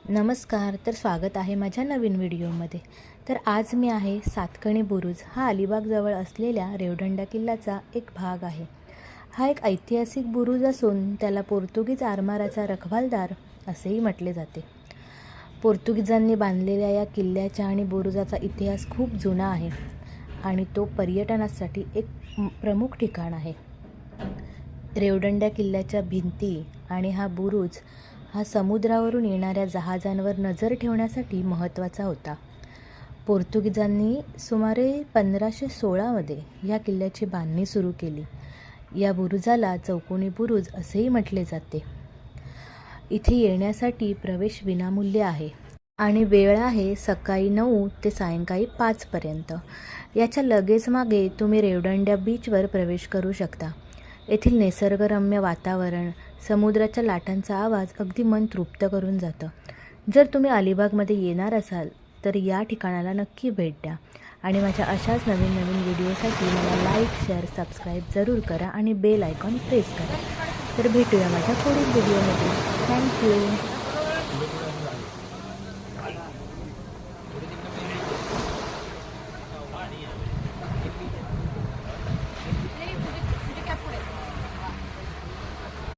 नमस्कार. तर स्वागत आहे माझ्या नवीन व्हिडिओमध्ये. तर आज मी आहे सातकणी बुरुज हा अलिबागजवळ असलेल्या रेवदंडा किल्ल्याचा एक भाग आहे. हा एक ऐतिहासिक बुरुज असून त्याला पोर्तुगीज आरमाराचा रखवालदार असेही म्हटले जाते. पोर्तुगीजांनी बांधलेल्या या किल्ल्याच्या आणि बुरुजाचा इतिहास खूप जुना आहे आणि तो पर्यटनासाठी एक प्रमुख ठिकाण आहे. रेवदंडा किल्ल्याच्या भिंती आणि हा बुरुज हा समुद्रावरून येणाऱ्या जहाजांवर नजर ठेवण्यासाठी महत्त्वाचा होता. पोर्तुगीजांनी सुमारे 1516मध्ये या किल्ल्याची बांधणी सुरू केली. या बुरुजाला चौकोनी बुरुज असेही म्हटले जाते. इथे येण्यासाठी प्रवेश विनामूल्य आहे आणि वेळ आहे सकाळी 9 ते सायंकाळी 5पर्यंत. याच्या लगेच मागे तुम्ही रेवदंडा बीचवर प्रवेश करू शकता. येथील निसर्गरम्य वातावरण, समुद्राच्या लाटांचा आवाज अगदी मन तृप्त करून जातं. जर तुम्ही अलिबागमध्ये येणार असाल तर या ठिकाणाला नक्की भेट द्या आणि माझ्या अशाच नवीन नवीन व्हिडिओसाठी मला लाईक, शेअर, सबस्क्राईब जरूर करा आणि बेल आयकॉन प्रेस करा. तर भेटूया माझ्या पुढील व्हिडिओमध्ये. थँक्यू.